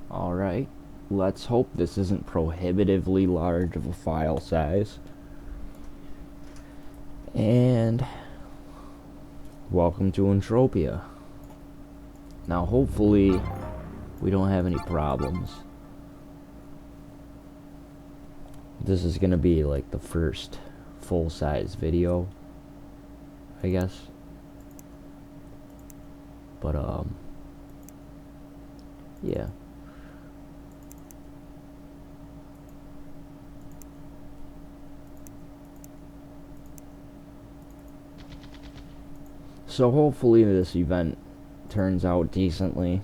Alright, let's hope this isn't prohibitively large of a file size. And welcome to Entropia. Now hopefully we don't have any problems. This is gonna be like the first full-size video, I guess. But yeah. So hopefully this event turns out decently.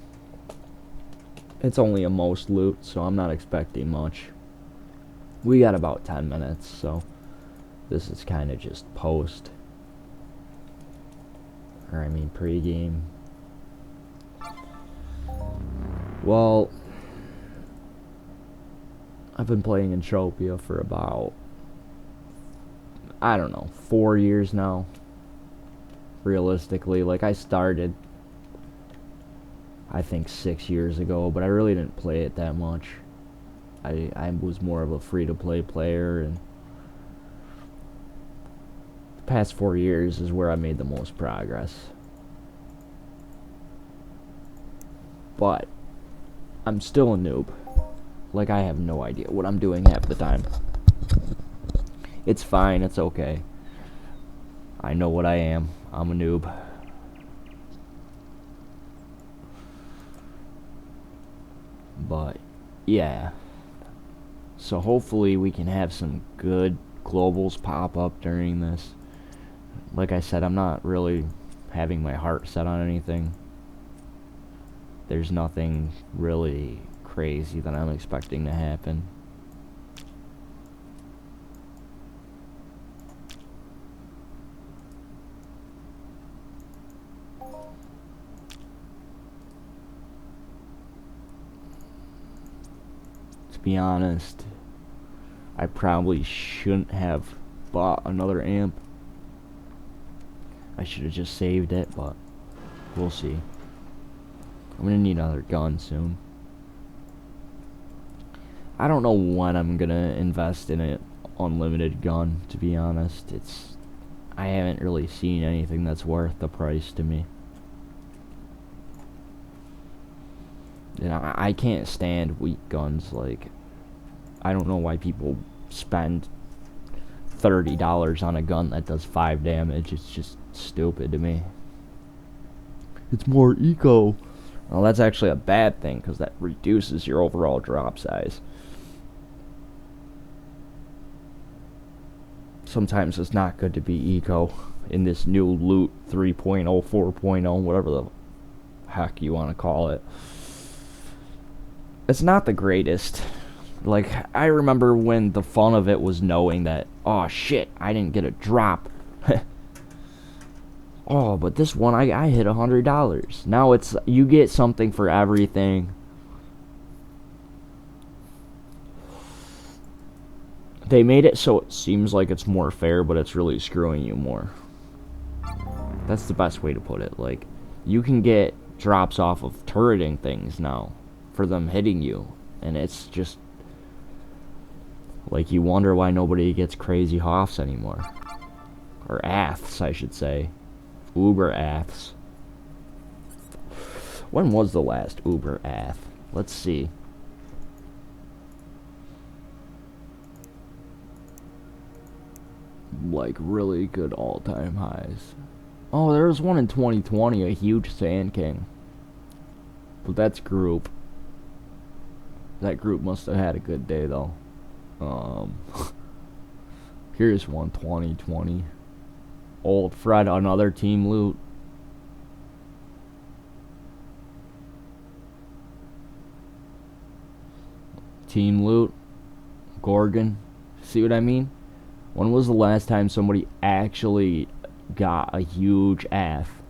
It's only a most loot, so I'm not expecting much. We got about 10 minutes, so this is kind of just post. Or I mean pre-game. Well, I've been playing Entropia for about, I don't know, 4 years now. Realistically, like I started I think 6 years ago, but I really didn't play it that much. I was more of a free-to-play player, and the past 4 years is where I made the most progress. But I'm still a noob. Like, I have no idea what I'm doing half the time. It's fine, it's okay. I know what I am. I'm a noob. But, yeah. So hopefully we can have some good globals pop up during this. Like I said, I'm not really having my heart set on anything. There's nothing really crazy that I'm expecting to happen. To be honest, I probably shouldn't have bought another amp. I should have just saved it, but we'll see. I'm gonna need another gun soon. I don't know when I'm gonna invest in an unlimited gun, to be honest. I haven't really seen anything that's worth the price to me. You know, I can't stand weak guns. Like, I don't know why people spend $30 on a gun that does 5 damage. It's just stupid to me. It's more eco. Well, that's actually a bad thing, because that reduces your overall drop size. Sometimes it's not good to be eco in this new loot 3.0, 4.0, whatever the heck you want to call it. It's not the greatest. Like, I remember when the fun of it was knowing that, oh shit, I didn't get a drop. Oh, but this one I hit $100. Now it's, you get something for everything. They made it so it seems like it's more fair, but it's really screwing you more. That's the best way to put it. Like, you can get drops off of turreting things now for them hitting you, and it's just like, you wonder why nobody gets crazy HOFs anymore. Or AFs, I should say. Uber AFs. When was the last Uber AF? Let's see. Like, really good all-time highs. Oh, there was one in 2020, a huge Sand King. But that's group. That group must have had a good day, though. Here's one, 2020. Old Fred, another team loot. Team loot. Gorgon. See what I mean? When was the last time somebody actually got a huge AF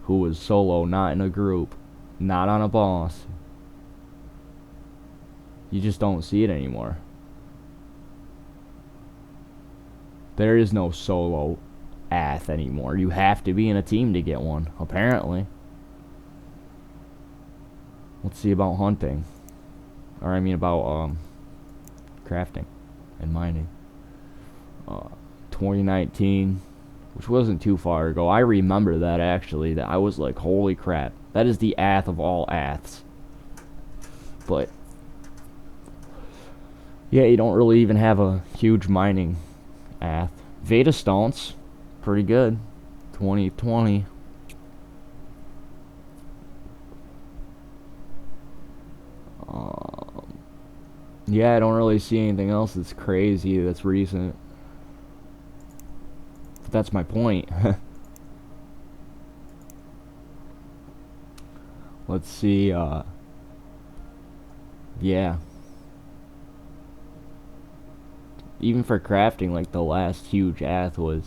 who was solo, not in a group, not on a boss? You just don't see it anymore. There is no solo AF anymore. You have to be in a team to get one, apparently. Let's see about hunting. Or I mean about crafting and mining. 2019, which wasn't too far ago. I remember that actually. That I was like, holy crap. That is the ath of all aths. But yeah, you don't really even have a huge mining ath. Veda Stones, pretty good. 2020. Yeah, I don't really see anything else that's crazy, that's recent. But that's my point. Let's see, yeah. Even for crafting, like the last huge ath was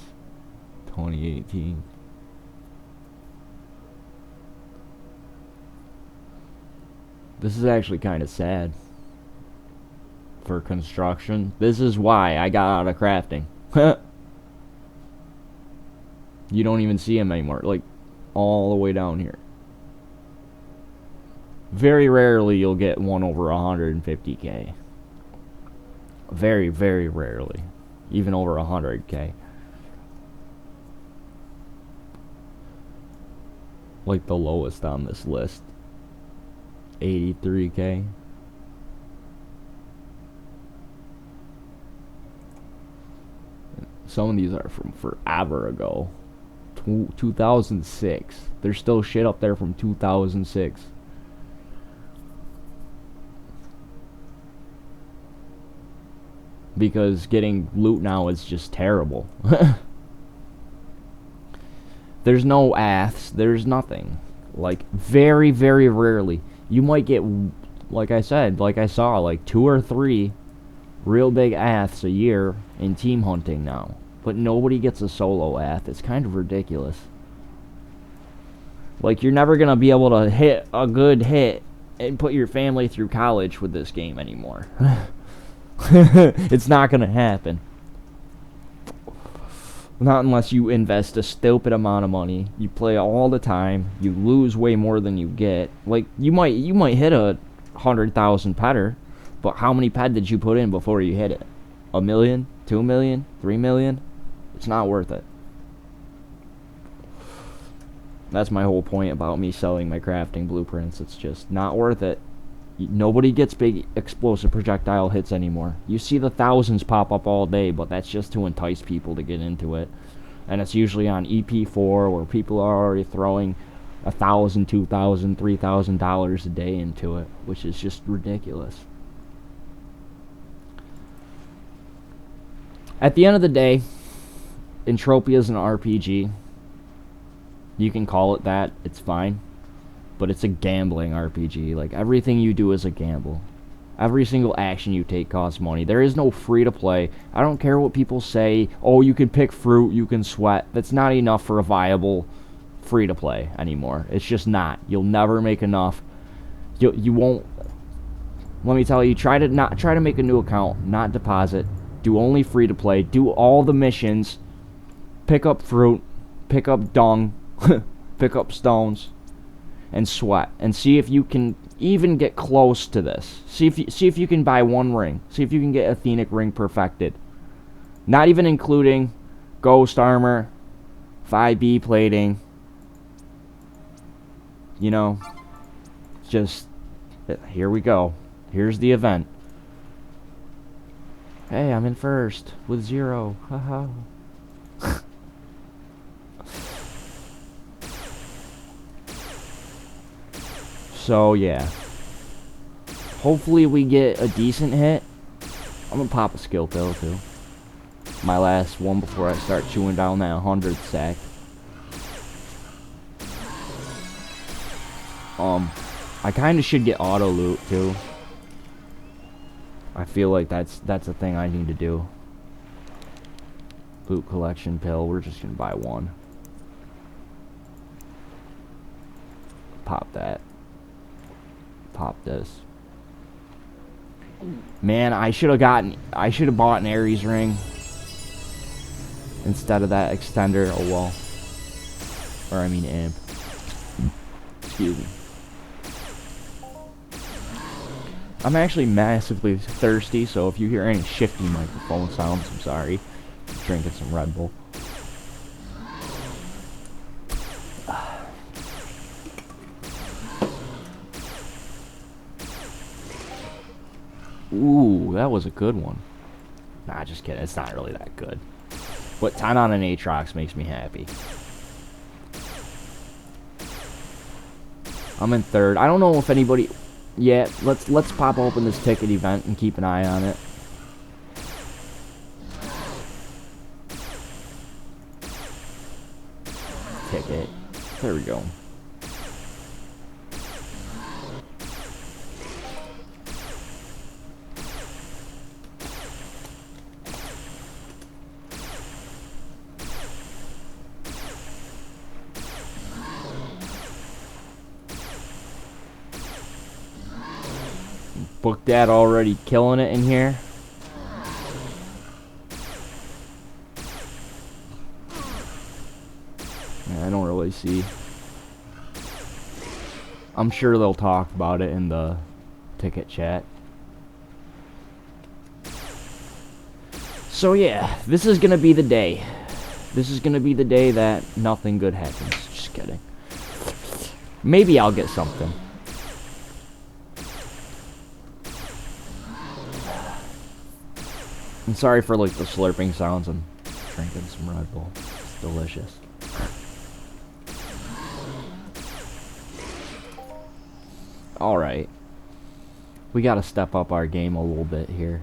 2018. This is actually kind of sad. For construction. This is why I got out of crafting. You don't even see them anymore. Like, all the way down here. Very rarely you'll get one over 150k. Very, very rarely. Even over 100k. Like the lowest on this list. 83k. Some of these are from forever ago. 2006. There's still shit up there from 2006. Because getting loot now is just terrible. There's no aths. There's nothing. Like, very, very rarely. You might get, like I said, like I saw, like 2 or 3 real big aths a year in team hunting now. But nobody gets a solo ath. It's kind of ridiculous. Like, you're never going to be able to hit a good hit and put your family through college with this game anymore. It's not going to happen. Not unless you invest a stupid amount of money. You play all the time. You lose way more than you get. Like, you might hit a 100,000 petter, but how many ped did you put in before you hit it? 1 million? 2 million? 3 million? It's not worth it. That's my whole point about me selling my crafting blueprints. It's just not worth it. Nobody gets big explosive projectile hits anymore. You see the thousands pop up all day, but that's just to entice people to get into it. And it's usually on EP4 where people are already throwing $1,000, $2,000, $3,000 a day into it, which is just ridiculous. At the end of the day, Entropia is an RPG. You can call it that, it's fine. But it's a gambling RPG. Like, everything you do is a gamble. Every single action you take costs money. There is no free to play. I don't care what people say. Oh, you can pick fruit, you can sweat. That's not enough for a viable free to play anymore. It's just not. You'll never make enough. You won't. Let me tell you, try to make a new account, not deposit. Do only free to play. Do all the missions. Pick up fruit, pick up dung, pick up stones, and sweat, and see if you can even get close to this. See if you can buy one ring. See if you can get Athenic ring perfected. Not even including ghost armor, 5B plating. You know, just here we go. Here's the event. Hey, I'm in first with 0. Haha. So, yeah. Hopefully we get a decent hit. I'm gonna pop a skill pill, too. My last one before I start chewing down that 100 sack. I kinda should get auto loot, too. I feel like that's a thing I need to do. Loot collection pill, we're just gonna buy one. Pop that. Pop this. Man, I should have bought an Ares ring instead of that extender. Oh well. Or I mean imp. Excuse me. I'm actually massively thirsty, so if you hear any shifty microphone sounds, I'm sorry. I'm drinking some Red Bull. Ooh, that was a good one. Nah, just kidding. It's not really that good. But 10 on an Aatrox makes me happy. I'm in third. I don't know if anybody... Yeah, let's pop open this ticket event and keep an eye on it. Ticket. There we go. Book Dad already killing it in here. Yeah, I don't really see. I'm sure they'll talk about it in the ticket chat. So yeah, this is gonna be the day. This is gonna be the day that nothing good happens. Just kidding. Maybe I'll get something. I'm sorry for like the slurping sounds. I'm drinking some Red Bull. It's delicious. Alright. We gotta step up our game a little bit here.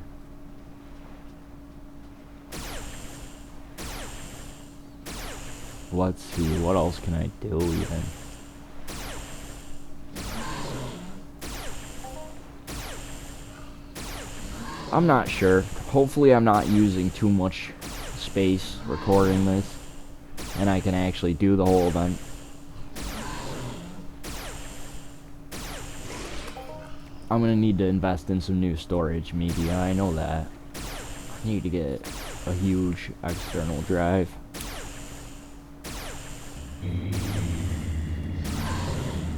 Let's see, what else can I do even? I'm not sure. Hopefully I'm not using too much space recording this, and I can actually do the whole event. I'm gonna need to invest in some new storage media, I know that. I need to get a huge external drive.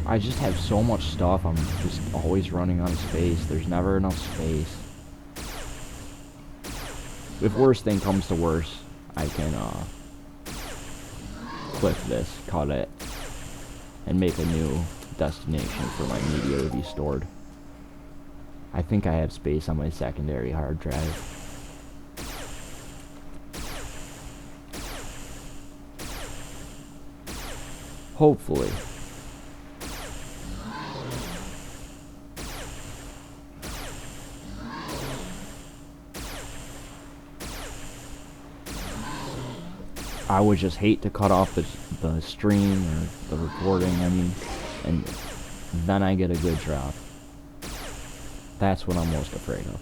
I just have so much stuff, I'm just always running out of space. There's never enough space. If worst thing comes to worst, I can clip this, cut it, and make a new destination for my media to be stored. I think I have space on my secondary hard drive. Hopefully. I would just hate to cut off the stream or the recording, I mean, and then I get a good drop. That's what I'm most afraid of.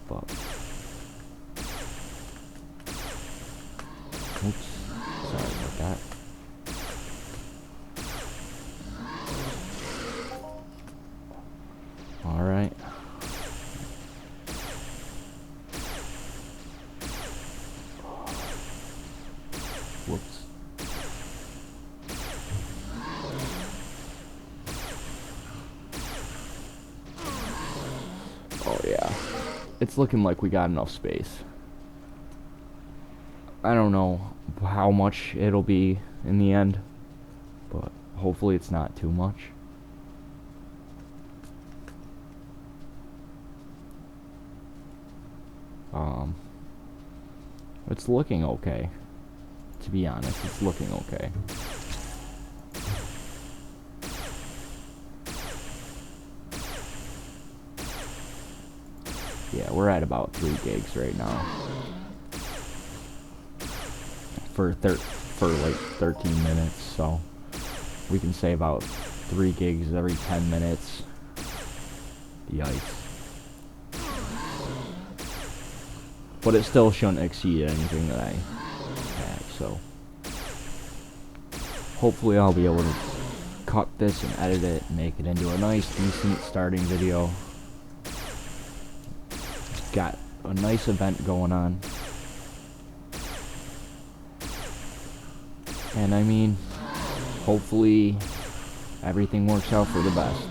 But, oops, sorry about that. Alright. Whoops. Oh yeah. It's looking like we got enough space. I don't know how much it'll be in the end, but hopefully it's not too much. It's looking okay. To be honest, it's looking okay. Yeah, we're at about 3 gigs right now. For like 13 minutes, so we can say about 3 gigs every 10 minutes. Yikes. But it still shouldn't exceed anything that I have, so hopefully I'll be able to cut this and edit it and make it into a nice, decent starting video. Got a nice event going on. And I mean, hopefully everything works out for the best.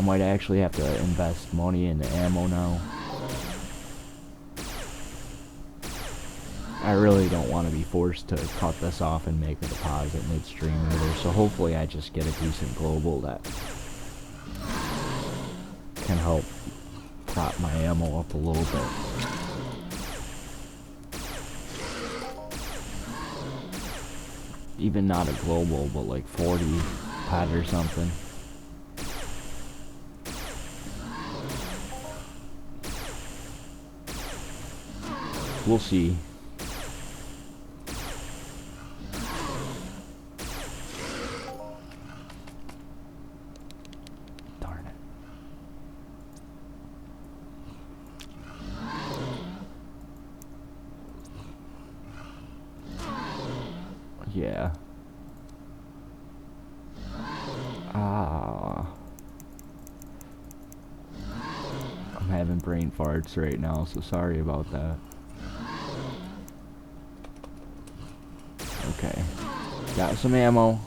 I might actually have to invest money into ammo now. I really don't want to be forced to cut this off and make a deposit midstream either, so hopefully I just get a decent global that can help prop my ammo up a little bit. Even not a global, but like 40 pet or something. We'll see. Darn it. Yeah. I'm having brain farts right now, so sorry about that. Okay. Got some ammo.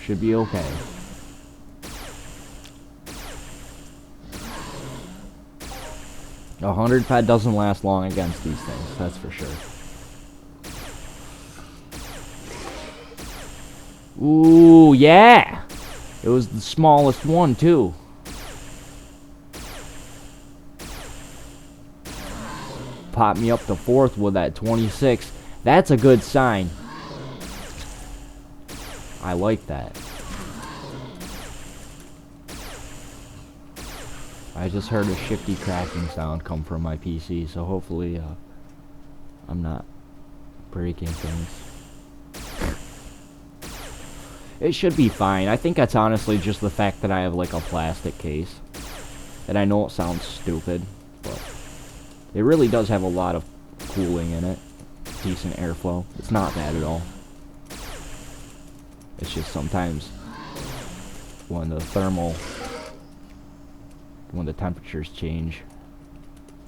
Should be okay. A 100 pad doesn't last long against these things, that's for sure. Ooh, yeah! It was the smallest one, too. Popped me up to 4th with that 26. That's a good sign. I like that. I just heard a shifty cracking sound come from my PC, so hopefully I'm not breaking things. It should be fine. I think that's honestly just the fact that I have like a plastic case. And I know it sounds stupid, but it really does have a lot of cooling in it. Decent airflow. It's not bad at all. It's just sometimes when the temperatures change,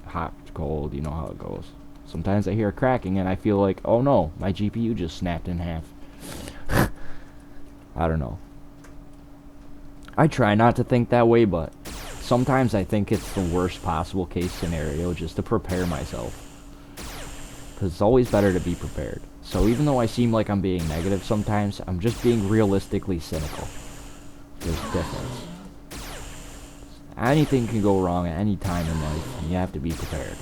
hot, cold, you know how it goes. Sometimes I hear cracking and I feel like, oh no, my GPU just snapped in half. I don't know. I try not to think that way, but sometimes I think it's the worst possible case scenario just to prepare myself. Because it's always better to be prepared. So even though I seem like I'm being negative sometimes, I'm just being realistically cynical. There's a difference. Anything can go wrong at any time in life, and you have to be prepared.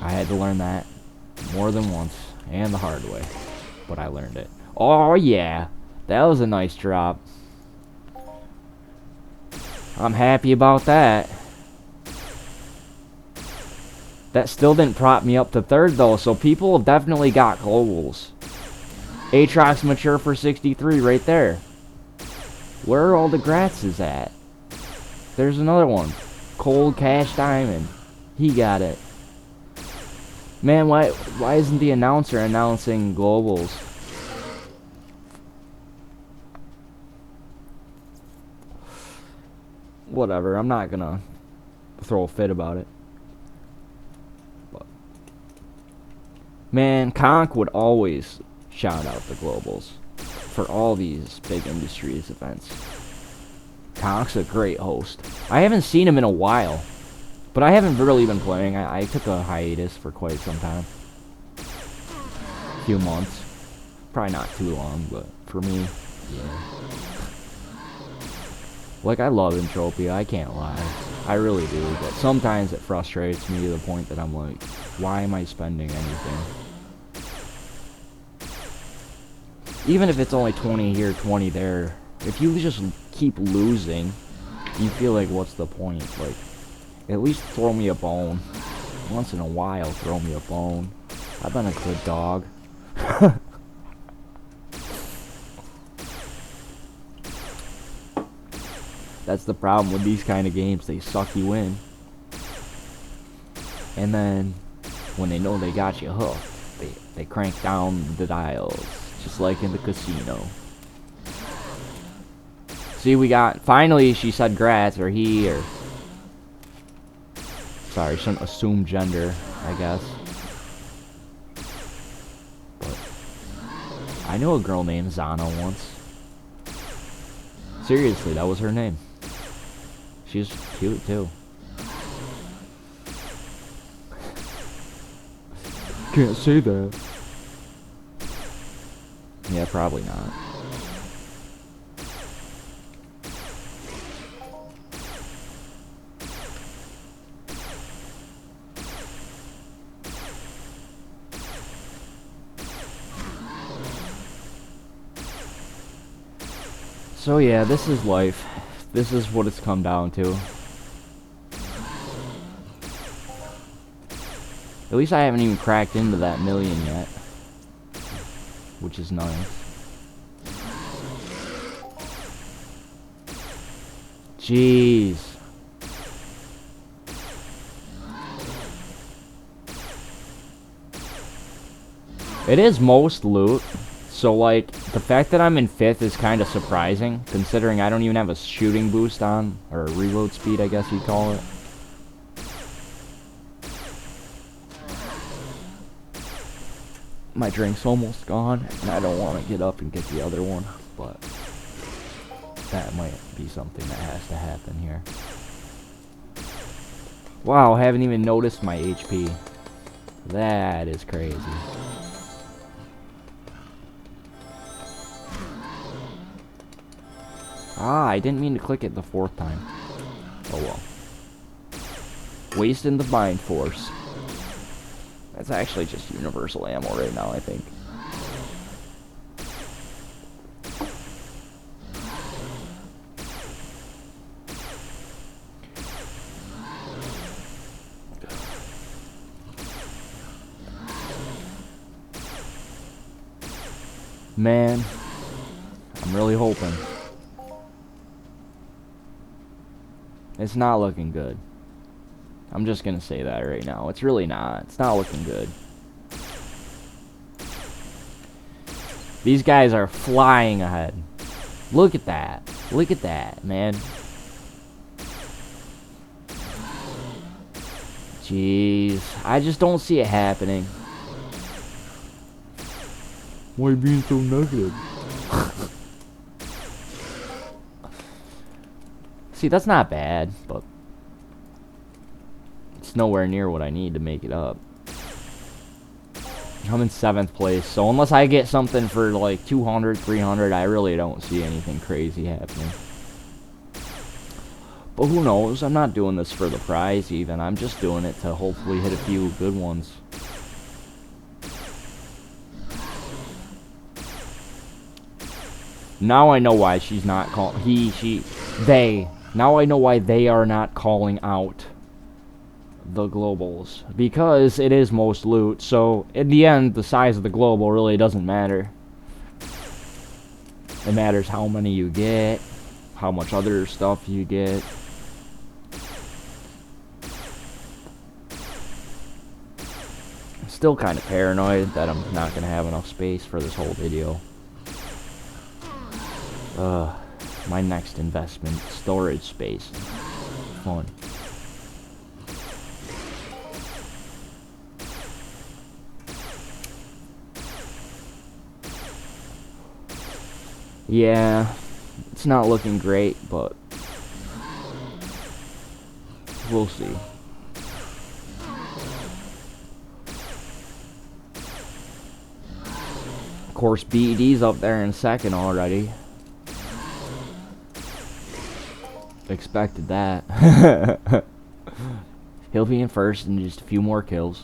I had to learn that more than once, and the hard way. But I learned it. Oh yeah, that was a nice drop. I'm happy about that. That still didn't prop me up to 3rd though, so people have definitely got globals. Aatrox mature for 63 right there. Where are all the Gratzes at? There's another one. Cold Cash Diamond. He got it. Man, why isn't the announcer announcing globals? Whatever, I'm not gonna throw a fit about it. But man, Conk would always shout out the globals for all these big industries events. Conk's a great host. I haven't seen him in a while. But I haven't really been playing. I took a hiatus for quite some time. A few months. Probably not too long, but for me, yeah. Like, I love Entropia, I can't lie. I really do, but sometimes it frustrates me to the point that I'm like, why am I spending anything? Even if it's only 20 here, 20 there, if you just keep losing, you feel like, what's the point? Like, at least throw me a bone. Once in a while, throw me a bone. I've been a good dog. That's the problem with these kind of games. They suck you in. And then, when they know they got you hooked, they crank down the dials. Just like in the casino. See, we got... Finally, she said Gratz, or he, or... Sorry, shouldn't assume gender, I guess. But I knew a girl named Zana once. Seriously, that was her name. She's cute too. Can't say that. Yeah, probably not. So yeah, this is life. This is what it's come down to. At least I haven't even cracked into that million yet, which is nice. Jeez. It is most loot. So, like, the fact that I'm in 5th is kind of surprising, considering I don't even have a shooting boost on, or a reload speed, I guess you'd call it. My drink's almost gone, and I don't want to get up and get the other one, but that might be something that has to happen here. Wow, I haven't even noticed my HP. That is crazy. Ah, I didn't mean to click it the 4th time. Oh well. Wasting the bind force. That's actually just universal ammo right now, I think. Man, I'm really hoping. It's not looking good. I'm just gonna say that right now. It's really not. It's not looking good. These guys are flying ahead. Look at that. Look at that, man. Jeez. I just don't see it happening. Why are you being so negative? See, that's not bad, but it's nowhere near what I need to make it up. I'm in 7th place, so unless I get something for like 200, 300, I really don't see anything crazy happening. But who knows? I'm not doing this for the prize even. I'm just doing it to hopefully hit a few good ones. Now I know why she's not calling. They. Now I know why they are not calling out the globals. Because it is most loot. So, in the end, the size of the global really doesn't matter. It matters how many you get. How much other stuff you get. I'm still kind of paranoid that I'm not going to have enough space for this whole video. My next investment, storage space. Fun. Yeah, it's not looking great, but we'll see. Of course, BD's up there in 2nd already. Expected that. He'll be in 1st in just a few more kills.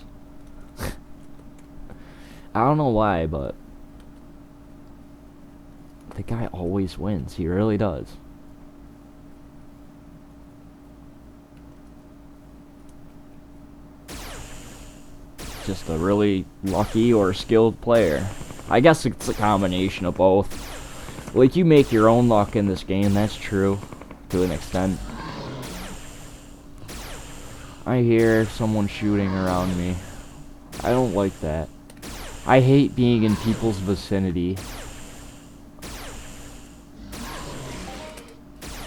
I don't know why, but the guy always wins. He really does. Just a really lucky or skilled player. I guess it's a combination of both. Like, you make your own luck in this game, that's true. To an extent. I hear someone shooting around me. I don't like that. I hate being in people's vicinity.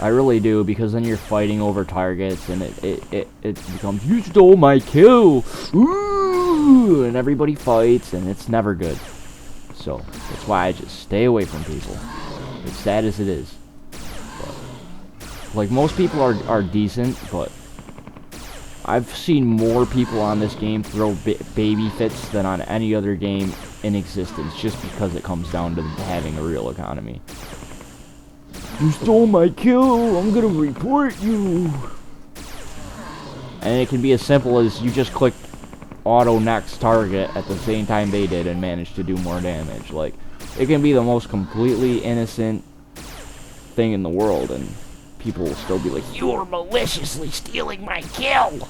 I really do, because then you're fighting over targets and it becomes, you stole my kill! Ooh! And everybody fights and it's never good. So, that's why I just stay away from people. As sad as it is. But Like, most people are decent, but I've seen more people on this game throw baby fits than on any other game in existence, just because it comes down to having a real economy. You stole my kill! I'm gonna report you! And it can be as simple as you just clicked auto next target at the same time they did and managed to do more damage. Like, it can be the most completely innocent thing in the world, and people will still be like, you are maliciously stealing my kill!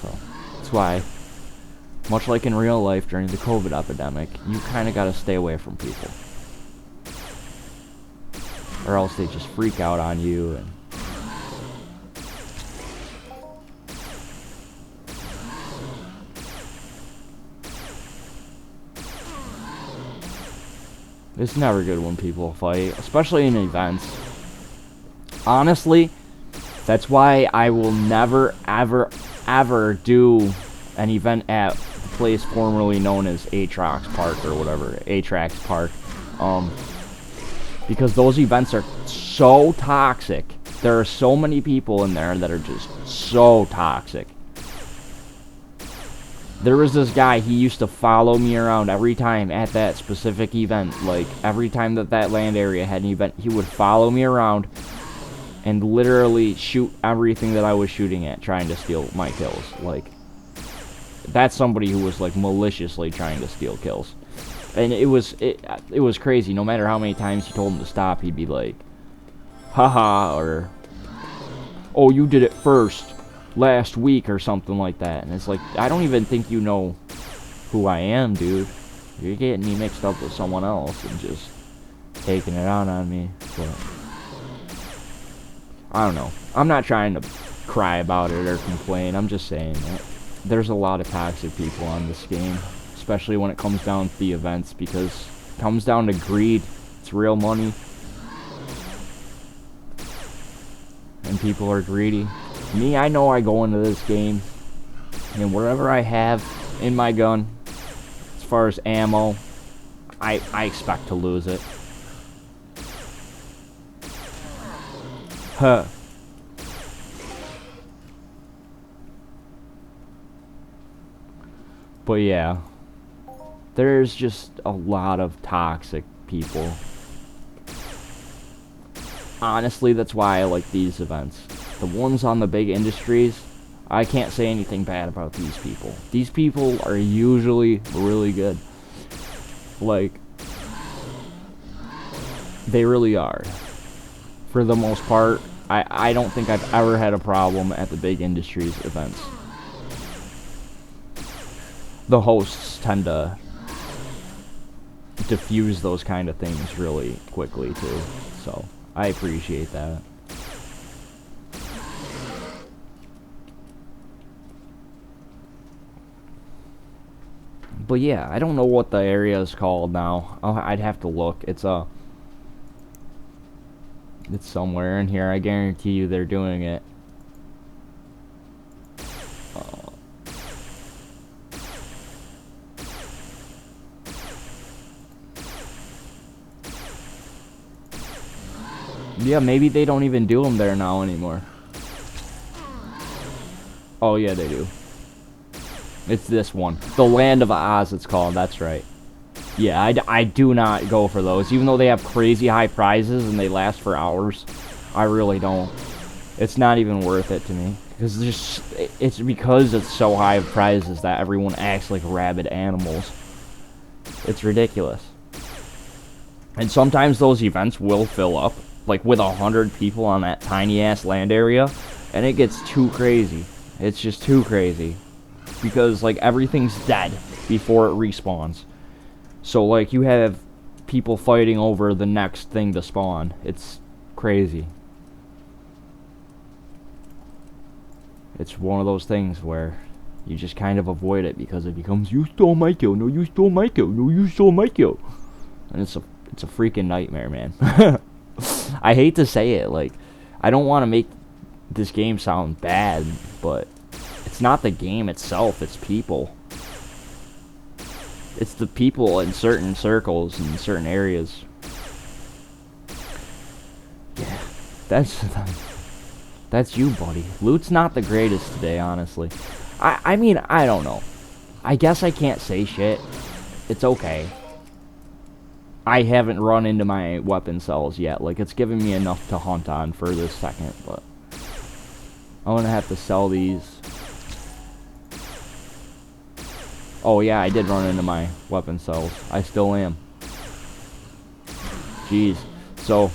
So, that's why, much like in real life during the COVID epidemic, you kind of got to stay away from people. Or else they just freak out on you. And it's never good when people fight, especially in events. Honestly, that's why I will never, ever, ever do an event at the place formerly known as Atrox Park or whatever, Atrax Park. Because those events are so toxic. There are so many people in there that are just so toxic. There was this guy, he used to follow me around every time at that specific event. Like, every time that land area had an event, he would follow me around and literally shoot everything that I was shooting at, trying to steal my kills. Like, that's somebody who was, like, maliciously trying to steal kills. And it was crazy. No matter how many times you told him to stop, he'd be like, haha, or, oh, you did it first last week, or something like that. And it's like, I don't even think you know who I am, dude. You're getting me mixed up with someone else and just taking it out on me. But I don't know. I'm not trying to cry about it or complain. I'm just saying that there's a lot of toxic people on this game, especially when it comes down to the events, because it comes down to greed. It's real money. And people are greedy. Me, I know I go into this game, and whatever I have in my gun, as far as ammo, I expect to lose it. Huh. But yeah, there's just a lot of toxic people. Honestly, that's why I like these events. The ones on the big industries, I can't say anything bad about these people. These people are usually really good. Like, they really are. For the most part, I don't think I've ever had a problem at the big industries events. The hosts tend to diffuse those kind of things really quickly too, so I appreciate that. But yeah, I don't know what the area is called now. I'd have to look. It's somewhere in here. I guarantee you they're doing it. Yeah, maybe they don't even do them there now anymore. Oh yeah, they do. It's this one. The Land of Oz, it's called. That's right. Yeah, I do not go for those. Even though they have crazy high prizes and they last for hours, I really don't. It's not even worth it to me. Because it's because it's so high of prizes that everyone acts like rabid animals. It's ridiculous. And sometimes those events will fill up, like with 100 people on that tiny-ass land area, and it gets too crazy. It's just too crazy. Because, like, everything's dead before it respawns. So, like, you have people fighting over the next thing to spawn. It's crazy. It's one of those things where you just kind of avoid it because it becomes, you stole my kill, no, you stole my kill, no, you stole my kill. And it's a freaking nightmare, man. I hate to say it, like, I don't want to make this game sound bad, but it's not the game itself, it's people. It's the people in certain circles and certain areas That's you, buddy. Loot's not the greatest today, honestly. I mean, I don't know. I guess I can't say shit. It's okay. I haven't run into my weapon cells yet. Like, it's giving me enough to hunt on for this second, but I'm gonna have to sell these. Oh yeah, I did run into my weapon cells. I still am. Jeez. So,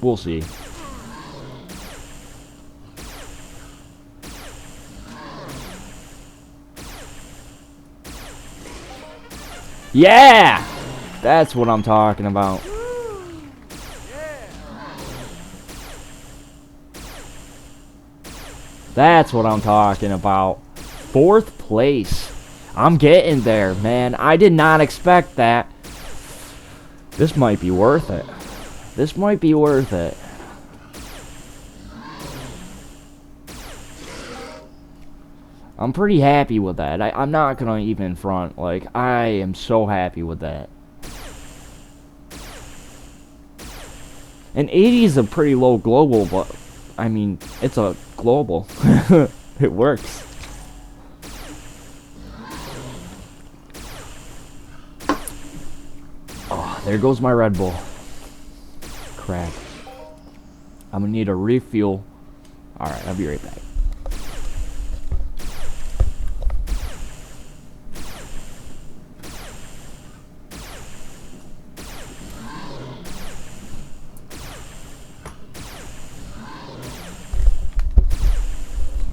we'll see. Yeah! That's what I'm talking about. That's what I'm talking about. 4th place. I'm getting there, man. I did not expect that. This might be worth it. This might be worth it. I'm pretty happy with that. I'm not gonna even front. Like, I am so happy with that. And 80 is a pretty low global, but I mean, it's a global. It works. Oh, there goes my Red Bull. Crap. I'm gonna need a refuel. Alright, I'll be right back.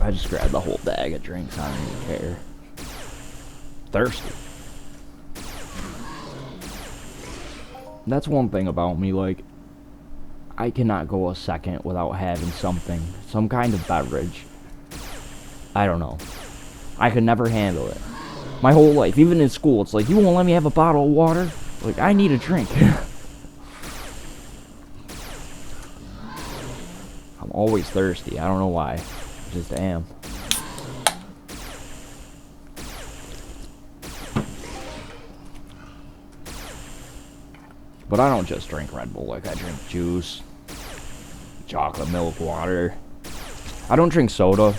I just grabbed the whole bag of drinks. I don't even care. Thirsty. That's one thing about me, like, I cannot go a second without having something, some kind of beverage. I don't know. I could never handle it. My whole life, even in school, it's like, you won't let me have a bottle of water? Like, I need a drink. I'm always thirsty. I don't know why. I just am. But I don't just drink Red Bull. Like, I drink juice, chocolate milk, water. I don't drink soda.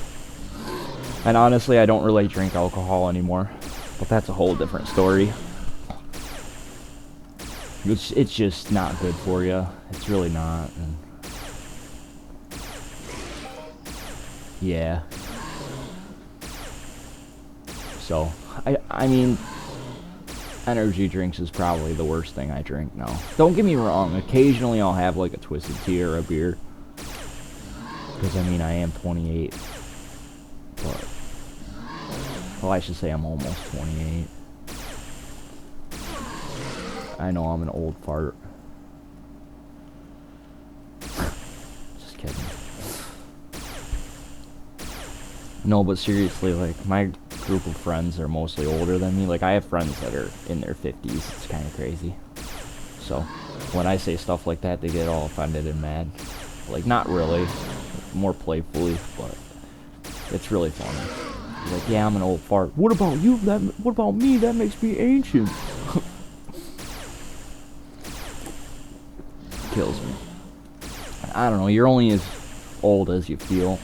And honestly, I don't really drink alcohol anymore. But that's a whole different story. It's just not good for you. It's really not. And yeah. So, I mean, energy drinks is probably the worst thing I drink now. Don't get me wrong, occasionally I'll have like a Twisted Tea or a beer. Because I mean, I am 28. But, well, I should say I'm almost 28. I know I'm an old fart. Just kidding. No, but seriously, like, my group of friends are mostly older than me. Like, I have friends that are in their 50s. It's kind of crazy. So, when I say stuff like that, they get all offended and mad. Like, not really. More playfully, but it's really funny. Like, yeah, I'm an old fart. What about you? What about me? That makes me ancient. Kills me. I don't know. You're only as old as you feel.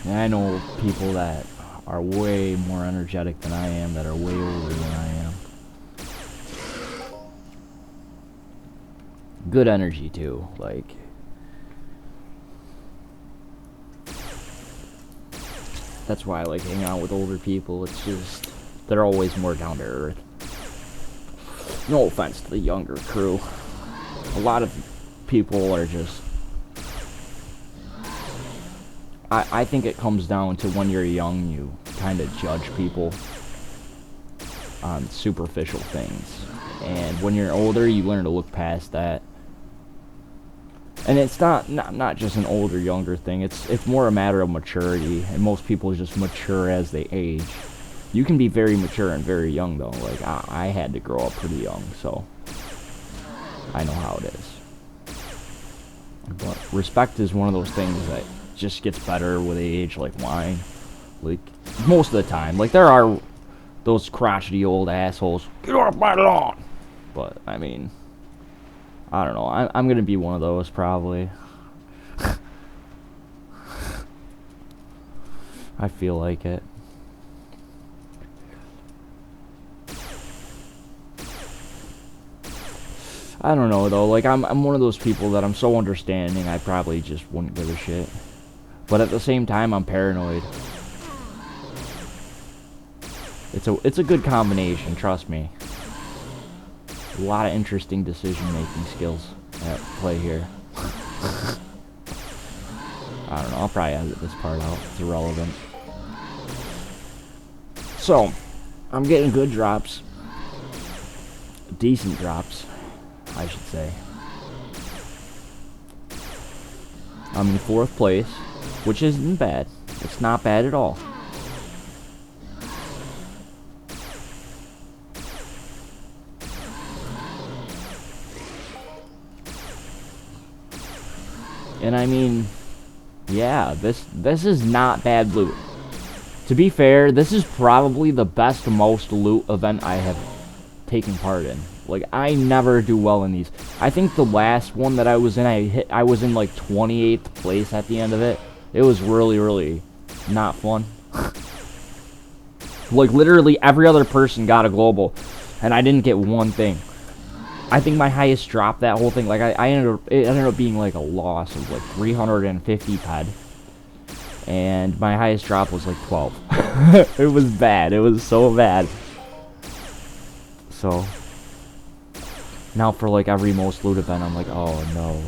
And I know people that are way more energetic than I am, that are way older than I am. Good energy, too. Like, that's why I like hanging out with older people. It's just, they're always more down to earth. No offense to the younger crew. A lot of people are just... I think it comes down to when you're young, you kind of judge people on superficial things. And when you're older, you learn to look past that. And it's not just an older, younger thing. It's more a matter of maturity. And most people just mature as they age. You can be very mature and very young, though. Like, I had to grow up pretty young, so I know how it is. But respect is one of those things that just gets better with age, like wine. Like, most of the time. Like, there are those crotchety old assholes. Get off my lawn! But, I mean, I don't know. I'm gonna be one of those probably. I feel like it. I don't know though. Like I'm one of those people that I'm so understanding. I probably just wouldn't give a shit. But at the same time, I'm paranoid. It's a good combination. Trust me. A lot of interesting decision-making skills at play here. I don't know. I'll probably edit this part out. It's irrelevant. So, I'm getting good drops. Decent drops, I should say. I'm in 4th place, which isn't bad. It's not bad at all. And I mean, yeah, this is not bad loot. To be fair, this is probably the best most loot event I have taken part in. Like, I never do well in these. I think the last one that I was in, I was in like 28th place at the end of it. It was really, really not fun. Like, literally every other person got a global, and I didn't get one thing. I think my highest drop that whole thing, like it ended up being like a loss of like 350 ped. And my highest drop was like 12. It was bad. It was so bad. So now for like every most loot event, I'm like, oh no.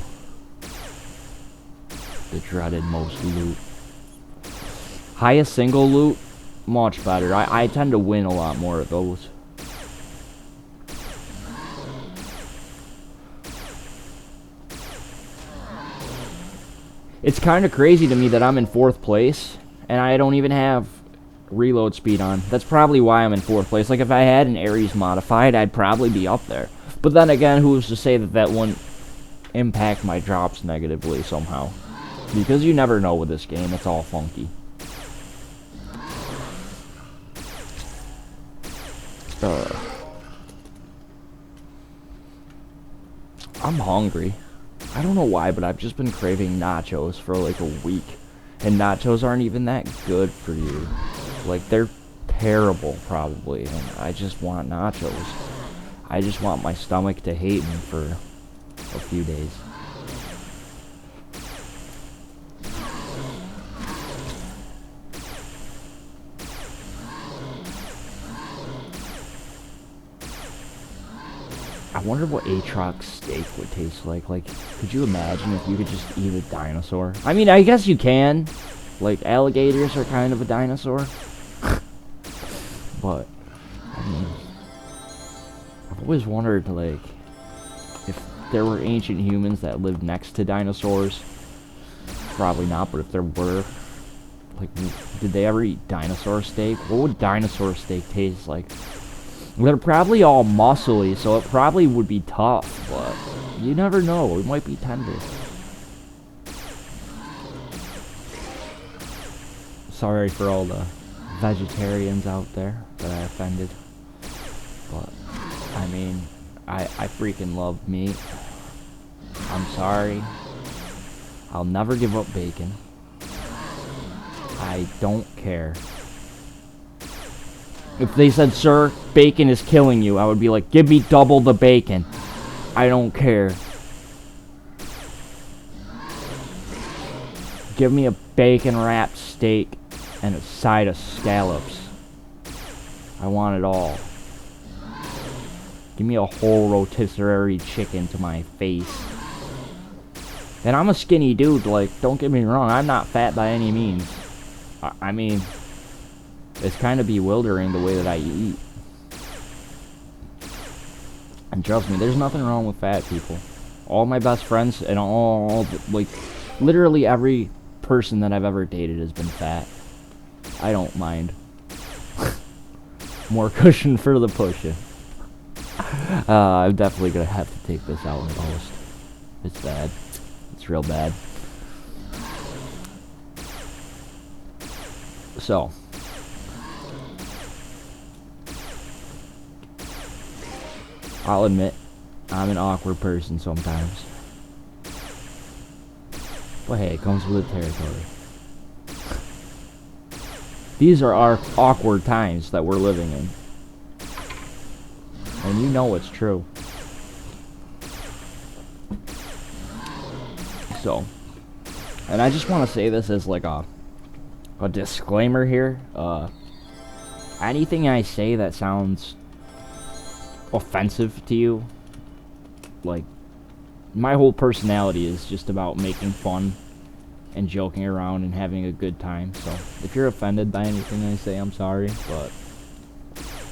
The dreaded most loot. Highest single loot, much better. I tend to win a lot more of those. It's kind of crazy to me that I'm in 4th place, and I don't even have reload speed on. That's probably why I'm in 4th place. Like, if I had an Ares modified, I'd probably be up there. But then again, who's to say that that wouldn't impact my drops negatively somehow? Because you never know with this game. It's all funky. I'm hungry. I don't know why, but I've just been craving nachos for like a week. And nachos aren't even that good for you. Like, they're terrible, probably. And I just want nachos. I just want my stomach to hate me for a few days. I wonder what Aatrox steak would taste like. Like, could you imagine if you could just eat a dinosaur? I mean, I guess you can. Like, alligators are kind of a dinosaur. But, I mean, I've always wondered, like, if there were ancient humans that lived next to dinosaurs. Probably not, but if there were, like, did they ever eat dinosaur steak? What would dinosaur steak taste like? They're probably all muscly, so it probably would be tough, but you never know. It might be tender. Sorry for all the vegetarians out there that I offended. But, I mean, I freaking love meat. I'm sorry. I'll never give up bacon. I don't care. If they said, sir, bacon is killing you, I would be like, give me double the bacon. I don't care. Give me a bacon-wrapped steak and a side of scallops. I want it all. Give me a whole rotisserie chicken to my face. And I'm a skinny dude, like, don't get me wrong, I'm not fat by any means. I mean, it's kind of bewildering the way that I eat. And trust me, there's nothing wrong with fat people. All my best friends and all, like, literally every person that I've ever dated has been fat. I don't mind. More cushion for the pushing. I'm definitely gonna have to take this out in post. It's bad. It's real bad. So, I'll admit, I'm an awkward person sometimes. But hey, it comes with the territory. These are our awkward times that we're living in. And you know it's true. So, and I just want to say this as like a disclaimer here. Anything I say that sounds offensive to you, like, my whole personality is just about making fun and joking around and having a good time. So if you're offended by anything I say, I'm sorry, but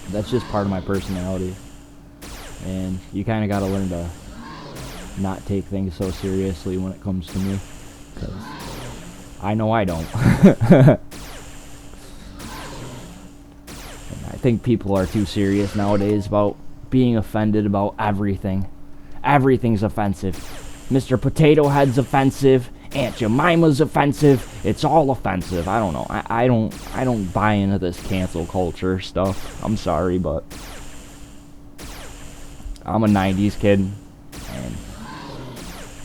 that's just part of my personality. And you kind of got to learn to not take things so seriously when it comes to me, because I know I don't. And I think people are too serious nowadays about being offended about everything. Everything's offensive. Mr. Potato Head's offensive. Aunt Jemima's offensive. It's all offensive. I don't know. I don't buy into this cancel culture stuff. I'm sorry, but I'm a 90s kid, and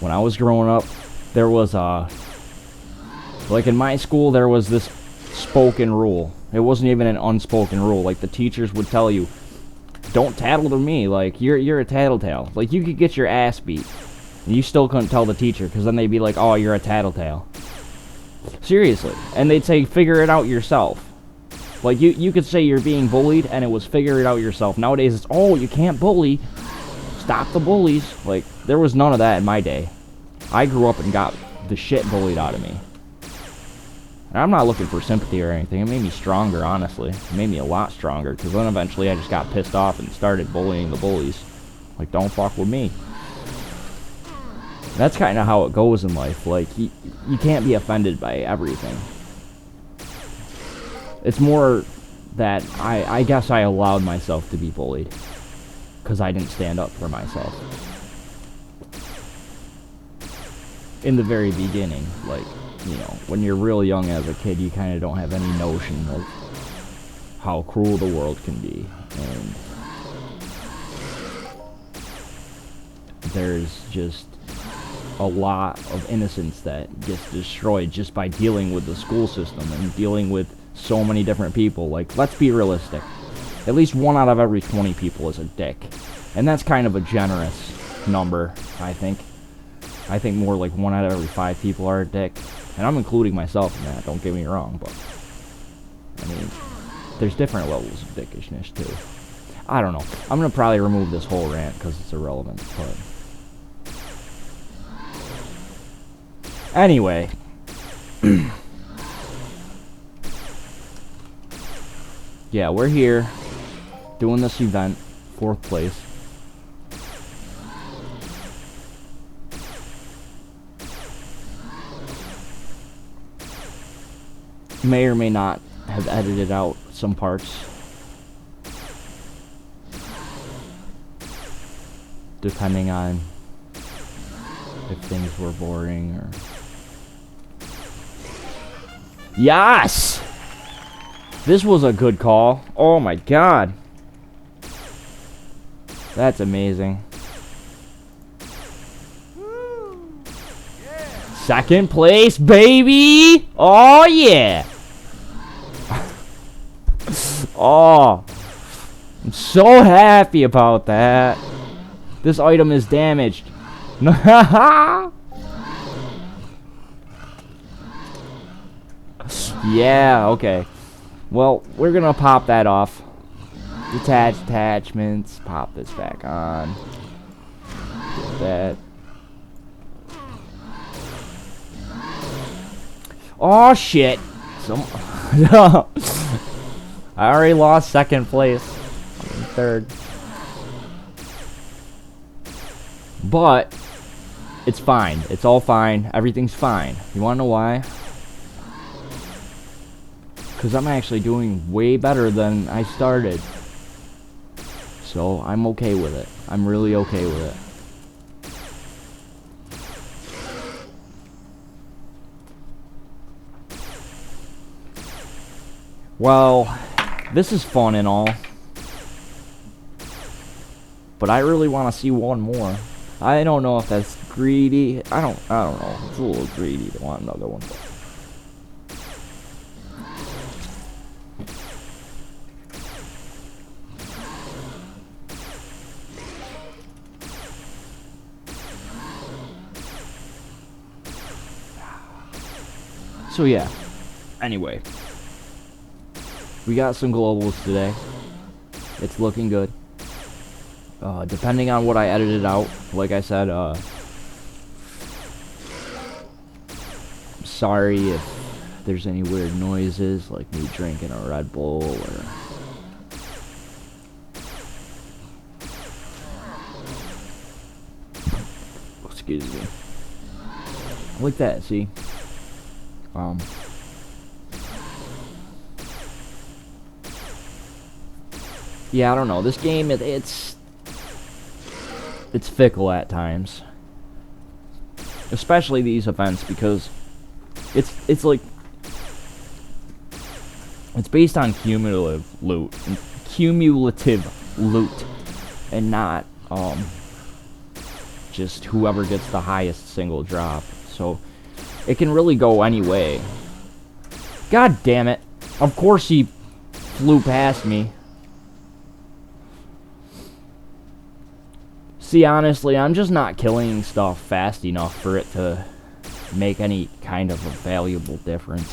when I was growing up, there was like in my school, there was this spoken rule. It wasn't even an unspoken rule. Like, the teachers would tell you, don't tattle to me. Like, you're a tattletale. Like, you could get your ass beat, and you still couldn't tell the teacher, because then they'd be like, oh, you're a tattletale. Seriously. And they'd say, figure it out yourself. Like, you could say you're being bullied, and it was figure it out yourself. Nowadays, it's, oh, you can't bully. Stop the bullies. Like, there was none of that in my day. I grew up and got the shit bullied out of me. And I'm not looking for sympathy or anything. It made me stronger, honestly. It made me a lot stronger, because then eventually I just got pissed off and started bullying the bullies. Like, don't fuck with me. That's kind of how it goes in life. Like, you can't be offended by everything. It's more that I guess I allowed myself to be bullied, because I didn't stand up for myself. In the very beginning, like, you know, when you're real young as a kid, you kind of don't have any notion of how cruel the world can be. And there's just a lot of innocence that gets destroyed just by dealing with the school system and dealing with so many different people. Like, let's be realistic. At least 1 out of every 20 people is a dick. And that's kind of a generous number, I think. I think more like 1 out of every 5 people are a dick. And I'm including myself in that, don't get me wrong, but I mean, there's different levels of dickishness too. I don't know. I'm gonna probably remove this whole rant because it's irrelevant, but anyway. Yeah, we're here doing this event, 4th place. May or may not have edited out some parts, depending on if things were boring or... Yes! This was a good call. Oh my god. That's amazing. Second place, baby! Oh yeah! Oh, I'm so happy about that. This item is damaged. Yeah, okay. Well, we're gonna pop that off. Detach attachments. Pop this back on. Get that. Oh shit! I already lost 2nd place. I'm in 3rd. But it's fine. It's all fine. Everything's fine. You wanna know why? Because I'm actually doing way better than I started. So I'm okay with it. I'm really okay with it. Well, this is fun and all. but I really want to see one more. I don't know if that's greedy. I don't know. It's a little greedy to want another one. So yeah. Anyway, we got some globals today. It's looking good. Depending on what I edited out, like I said, sorry if there's any weird noises, like me drinking a Red Bull or... Excuse me. Like that, see? Yeah, I don't know. This game, it's fickle at times. Especially these events, because it's like it's based on cumulative loot and not just whoever gets the highest single drop. So it can really go any way. God damn it. Of course he flew past me. See, honestly, I'm just not killing stuff fast enough for it to make any kind of a valuable difference.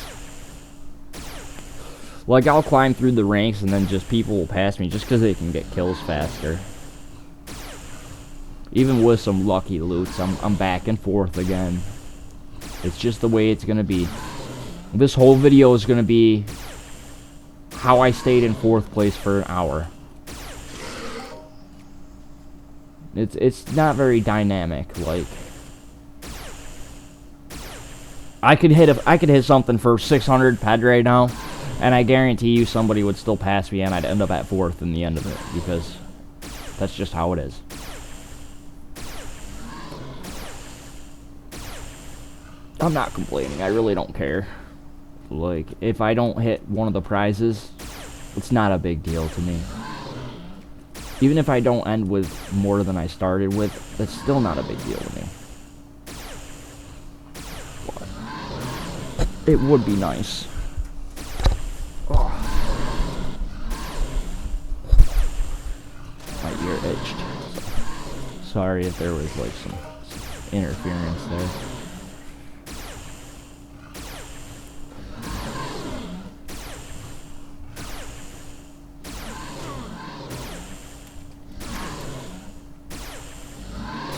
Like, I'll climb through the ranks and then just people will pass me just because they can get kills faster. Even with some lucky loots, I'm back and forth again. It's just the way it's going to be. This whole video is going to be how I stayed in 4th place for an hour. It's not very dynamic. Like, I could hit something for 600 ped right now, and I guarantee you somebody would still pass me, and I'd end up at 4th in the end of it, because that's just how it is. I'm not complaining. I really don't care. Like, if I don't hit one of the prizes, it's not a big deal to me. Even if I don't end with more than I started with, that's still not a big deal to me. But it would be nice. Oh. My ear itched. Sorry if there was like some interference there.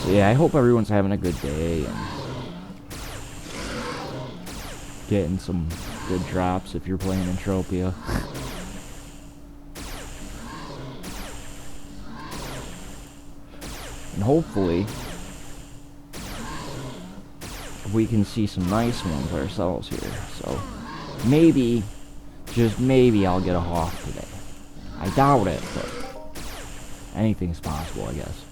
Yeah, I hope everyone's having a good day and getting some good drops if you're playing Entropia. And hopefully we can see some nice ones ourselves here. So maybe, just maybe, I'll get a HOF today. I doubt it, but anything's possible, I guess.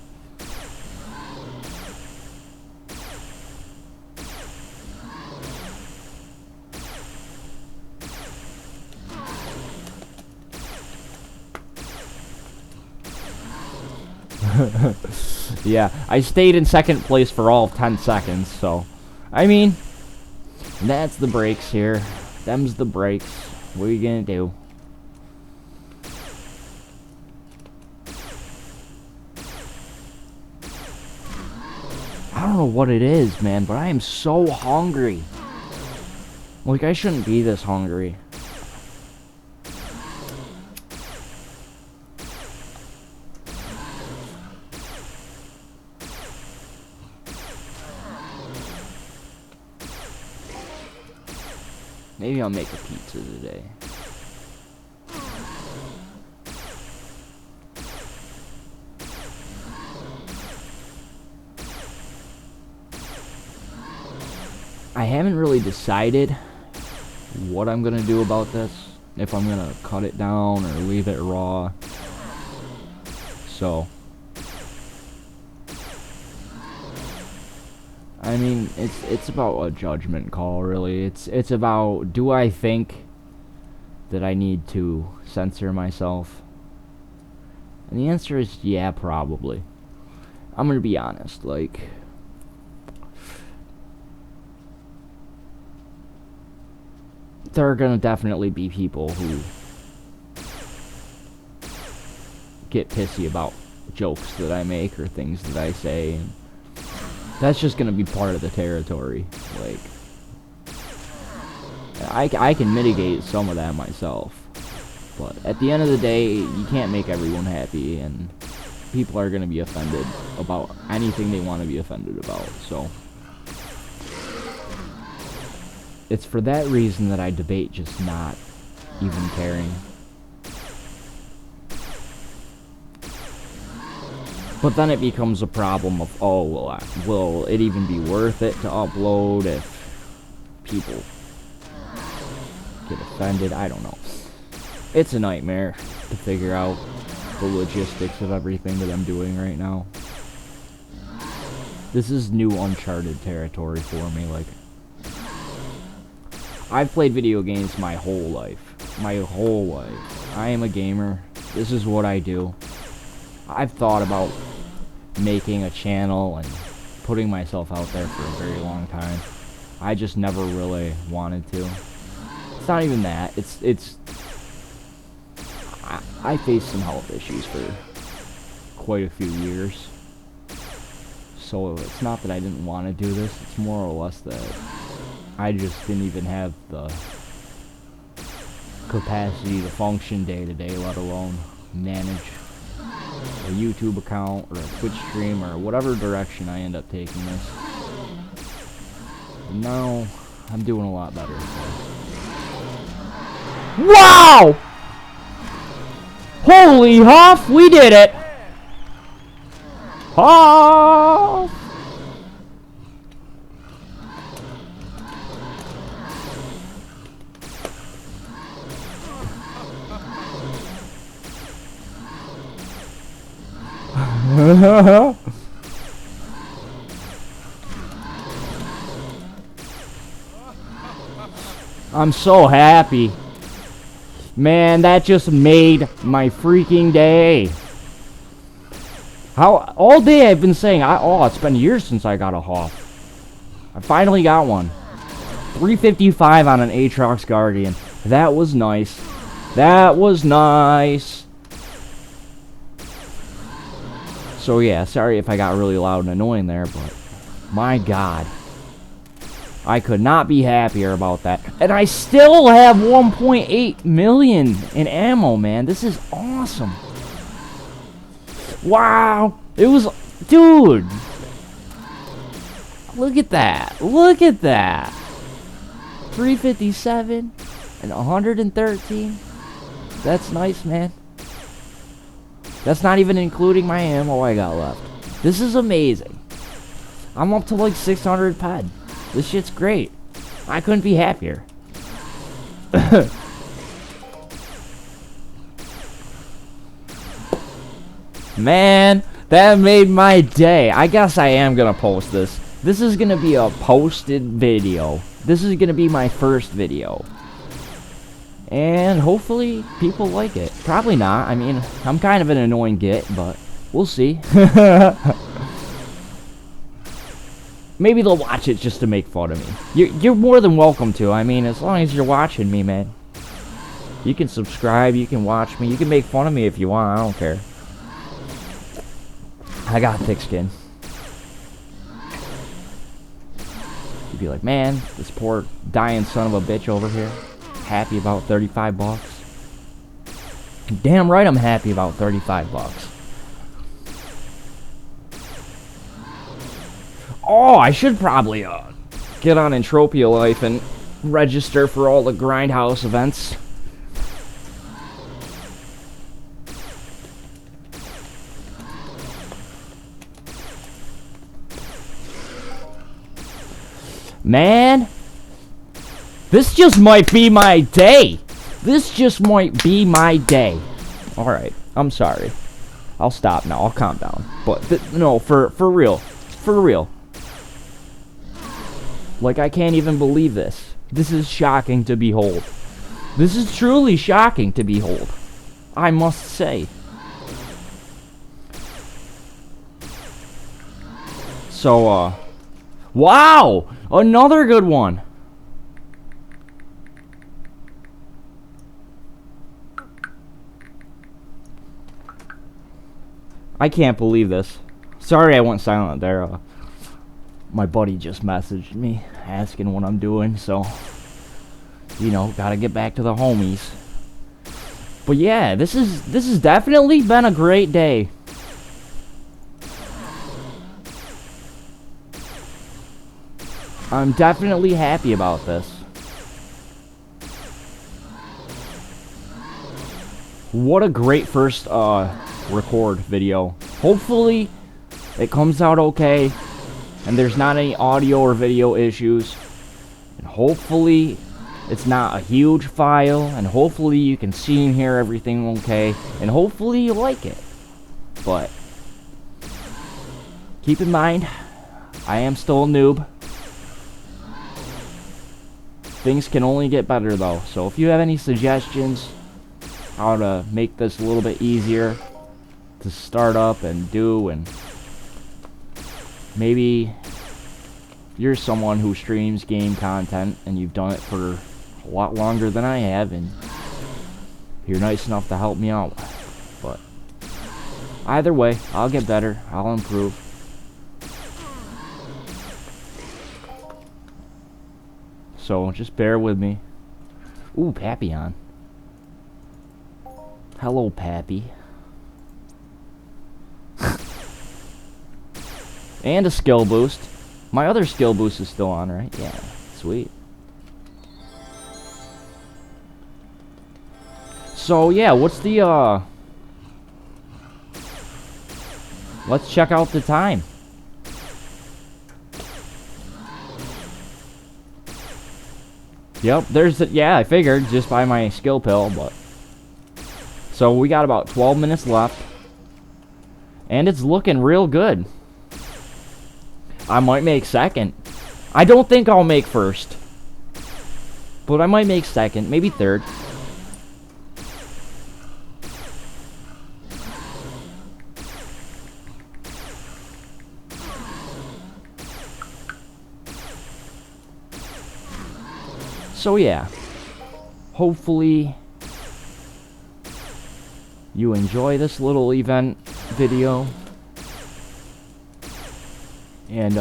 Yeah, I stayed in 2nd place for all of 10 seconds, so... I mean, that's the breaks here. Them's the breaks. What are you gonna do? I don't know what it is, man, but I am so hungry. Like, I shouldn't be this hungry. Maybe I'll make a pizza today. I haven't really decided what I'm gonna do about this. If I'm gonna cut it down or leave it raw. So, I mean, it's about a judgment call, really. It's about, do I think that I need to censor myself? And the answer is yeah, probably. I'm gonna be honest, like, there are gonna definitely be people who get pissy about jokes that I make or things that I say, and that's just gonna be part of the territory. Like, I can mitigate some of that myself, but at the end of the day, you can't make everyone happy, and people are gonna be offended about anything they want to be offended about. So it's for that reason that I debate just not even caring. But then it becomes a problem of, oh, will it even be worth it to upload if people get offended? I don't know. It's a nightmare to figure out the logistics of everything that I'm doing right now. This is new uncharted territory for me. Like, I've played video games my whole life. My whole life. I am a gamer. This is what I do. I've thought about making a channel and putting myself out there for a very long time. I just never really wanted to. It's not even that. I faced some health issues for quite a few years. So it's not that I didn't want to do this. It's more or less that I just didn't even have the capacity to function day to day, let alone manage a YouTube account or a Twitch stream or whatever direction I end up taking this. And now I'm doing a lot better. So. Wow! Holy HOF, we did it! HOF! I'm so happy. Man, that just made my freaking day. All day I've been saying, it's been years since I got a HOF. I finally got one. 355 on an Aatrox Guardian. That was nice. That was nice. So yeah, sorry if I got really loud and annoying there, but my God. I could not be happier about that. And I still have 1.8 million in ammo, man. This is awesome. Wow. It was... Dude. Look at that. Look at that. 357 and 113. That's nice, man. That's not even including my ammo I got left. This is amazing. I'm up to like 600 ped. This shit's great. I couldn't be happier. Man, that made my day. I guess I am gonna post this. This is gonna be a posted video. This is gonna be my first video. And hopefully people like it. Probably not. I mean, I'm kind of an annoying git, but we'll see. Maybe they'll watch it just to make fun of me. You're more than welcome to. I mean, as long as you're watching me, man. You can subscribe, you can watch me, you can make fun of me if you want, I don't care. I got thick skin. You'd be like, man, this poor dying son of a bitch over here. Happy about 35 bucks. Damn right I'm happy about 35 bucks. Oh, I should probably get on Entropia Life and register for all the Grindhouse events. Man, this just might be my day. This just might be my day. Alright, I'm sorry. I'll stop now. I'll calm down. But, no, for real. For real. Like, I can't even believe this. This is shocking to behold. This is truly shocking to behold. I must say. So, wow! Another good one! I can't believe this. Sorry I went silent there. My buddy just messaged me asking what I'm doing, so, you know, gotta get back to the homies. But yeah, this has definitely been a great day. I'm definitely happy about this. What a great first record video. Hopefully it comes out okay and there's not any audio or video issues. And hopefully it's not a huge file, and hopefully you can see and hear everything okay, and hopefully you like it. But keep in mind, I am still a noob. Things can only get better though, so if you have any suggestions how to make this a little bit easier to start up and do, and maybe you're someone who streams game content and you've done it for a lot longer than I have, and you're nice enough to help me out. But either way, I'll get better, I'll improve. So just bear with me. Ooh, Papillon. Hello, Pappy. And a skill boost. My other skill boost is still on, right? Yeah, sweet. So yeah, what's the let's check out the time. Yep, there's the, yeah, I figured just by my skill pill, but so we got about 12 minutes left, and it's looking real good. I might make second. I don't think I'll make first, but I might make second, maybe third. So yeah, hopefully you enjoy this little event video, and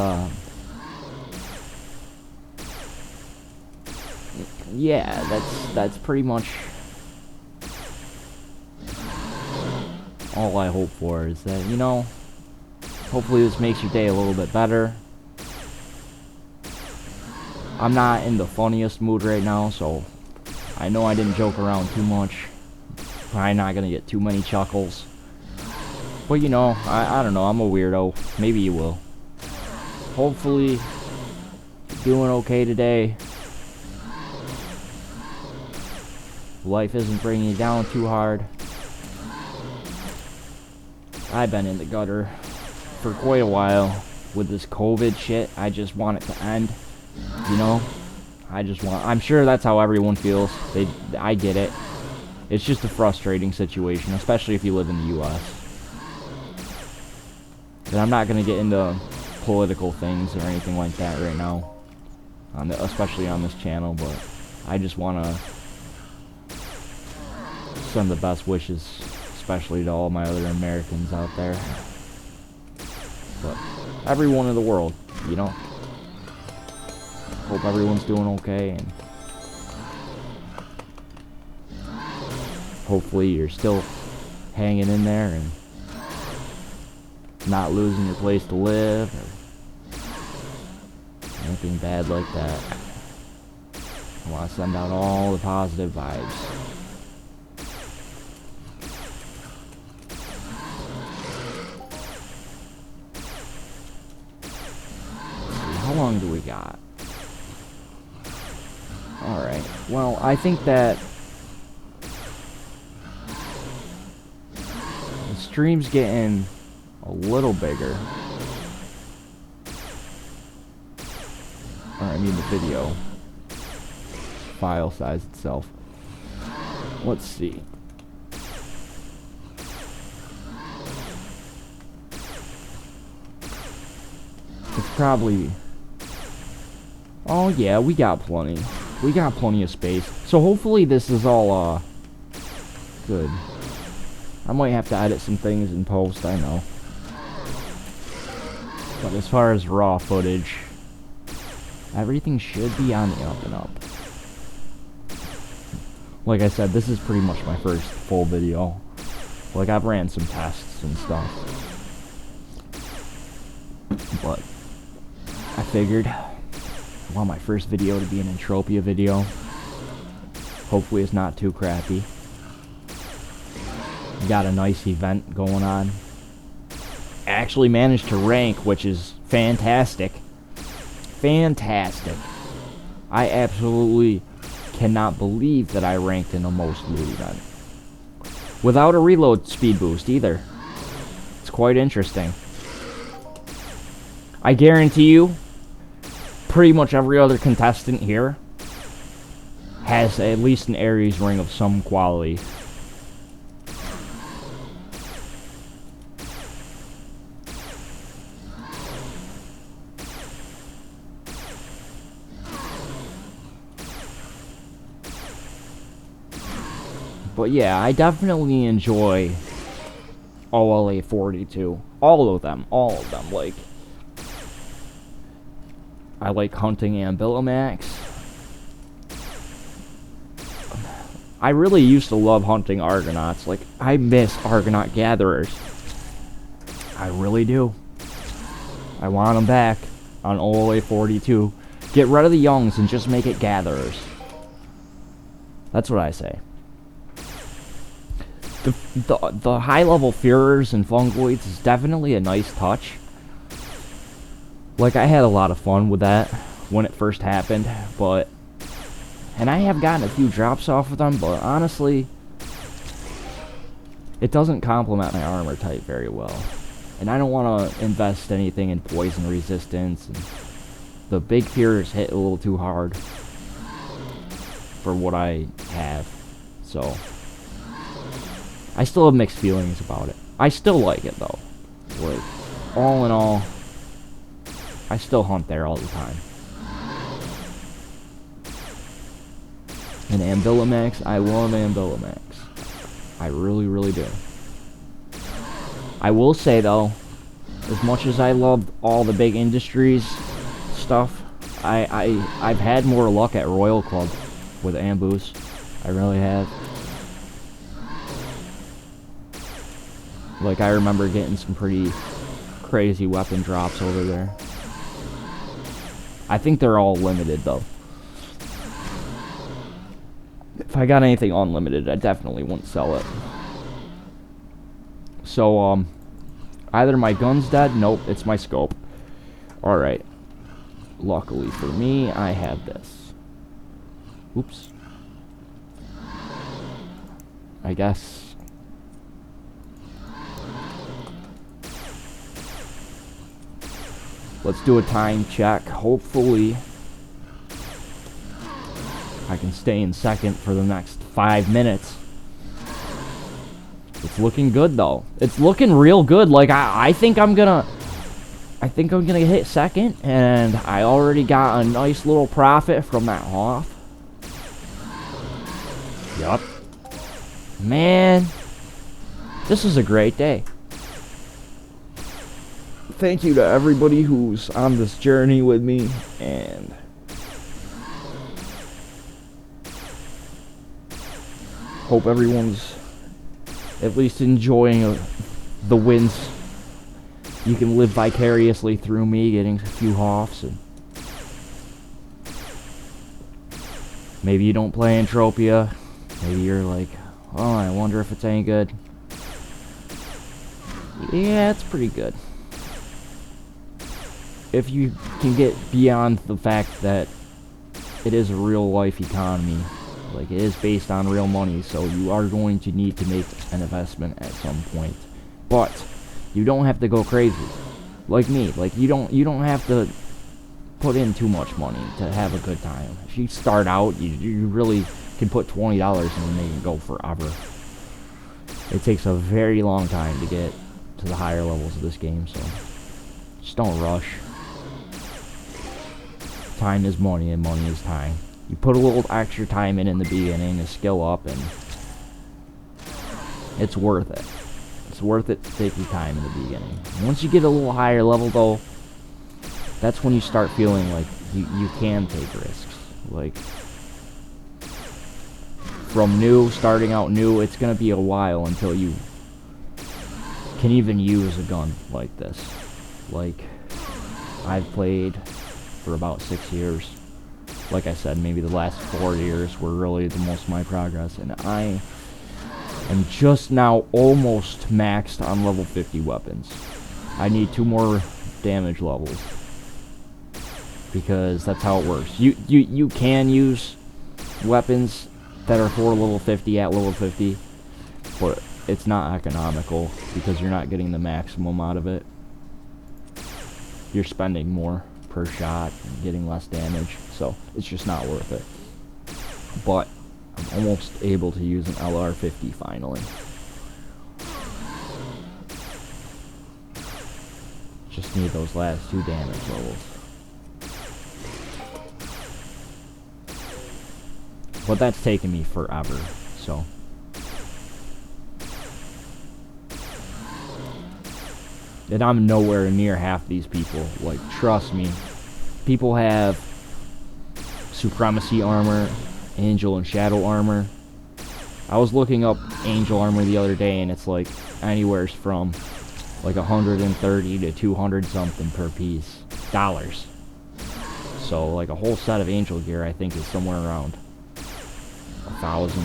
yeah, that's pretty much all I hope for, is that, you know, hopefully this makes your day a little bit better. I'm not in the funniest mood right now, so I know I didn't joke around too much. Probably not gonna get too many chuckles. But you know, I don't know, I'm a weirdo. Maybe you will. Hopefully, you're doing okay today. Life isn't bringing you down too hard. I've been in the gutter for quite a while with this COVID shit. I just want it to end. You know, I'm sure that's how everyone feels. I get it. It's just a frustrating situation, especially if you live in the U.S. And I'm not going to get into political things or anything like that right now, especially on this channel, but I just want to send the best wishes, especially to all my other Americans out there. But everyone in the world, you know. Hope everyone's doing okay, and hopefully you're still hanging in there and not losing your place to live or anything bad like that. I want to send out all the positive vibes. How long do we got? Alright, well, I think that the stream's getting a little bigger. Or, I mean the video file size itself. Let's see. The probably... Oh, yeah, we got plenty. We got plenty of space. So hopefully this is all, good. I might have to edit some things in post, I know. But as far as raw footage, everything should be on the up and up. Like I said, this is pretty much my first full video. Like, I've ran some tests and stuff. But I figured I want my first video to be an Entropia video. Hopefully it's not too crappy. Got a nice event going on. Actually managed to rank, which is fantastic. Fantastic. I absolutely cannot believe that I ranked in a most loot event. Without a reload speed boost either. It's quite interesting. I guarantee you, pretty much every other contestant here has at least an Ares ring of some quality. But yeah, I definitely enjoy OLA 42. All of them. Like, I like hunting Ambilimax. I really used to love hunting Argonauts. Like, I miss Argonaut Gatherers. I really do. I want them back on OLA 42. Get rid of the youngs and just make it Gatherers. That's what I say. The high-level Führers and Fungoids is definitely a nice touch. Like, I had a lot of fun with that when it first happened, but... And I have gotten a few drops off of them, but honestly... It doesn't complement my armor type very well. And I don't want to invest anything in poison resistance. And the big Führers hit a little too hard for what I have, so... I still have mixed feelings about it. I still like it, though. Like, all in all, I still hunt there all the time. And Ambilimax, I love Ambilimax. I really, really do. I will say, though, as much as I love all the big industries stuff, I've had more luck at Royal Club with Ambus. I really have. Like, I remember getting some pretty crazy weapon drops over there. I think they're all limited, though. If I got anything unlimited, I definitely wouldn't sell it. So, either my gun's dead. Nope, it's my scope. Alright. Luckily for me, I have this. Oops. I guess... Let's do a time check. Hopefully, I can stay in second for the next 5 minutes. It's looking good, though. It's looking real good. Like, I think I'm gonna hit second, and I already got a nice little profit from that HOF. Yup. Man, this is a great day. Thank you to everybody who's on this journey with me, and hope everyone's at least enjoying the wins. You can live vicariously through me getting a few HOFs, and maybe you don't play Entropia. Maybe you're like, oh, I wonder if it's any good. Yeah, it's pretty good. If you can get beyond the fact that it is a real-life economy, like, it is based on real money, so you are going to need to make an investment at some point. But you don't have to go crazy, like me. Like, you don't have to put in too much money to have a good time. If you start out, you really can put $20 in and make it go forever. It takes a very long time to get to the higher levels of this game, so just don't rush. time is money and money is time. You put a little extra time in the beginning to skill up, and it's worth it. It's worth it to take your time in the beginning. Once you get a little higher level, though, that's when you start feeling like you can take risks. Like, from starting out new, it's going to be a while until you can even use a gun like this. Like, I've played for about 6 years. Like I said, maybe the last 4 years were really the most of my progress, and I am just now almost maxed on level 50 weapons. I need 2 more damage levels, because that's how it works. You can use weapons that are for level 50 at level 50, but it's not economical because you're not getting the maximum out of it. You're spending more per shot and getting less damage, so it's just not worth it. But I'm almost able to use an LR50 finally. Just need those last 2 damage levels. But that's taken me forever, so. And I'm nowhere near half these people. Like, trust me. People have Supremacy armor, Angel and Shadow armor. I was looking up Angel armor the other day, and it's like anywhere from like 130 to 200 something per piece. Dollars. So, like, a whole set of Angel gear, I think, is somewhere around 1,000,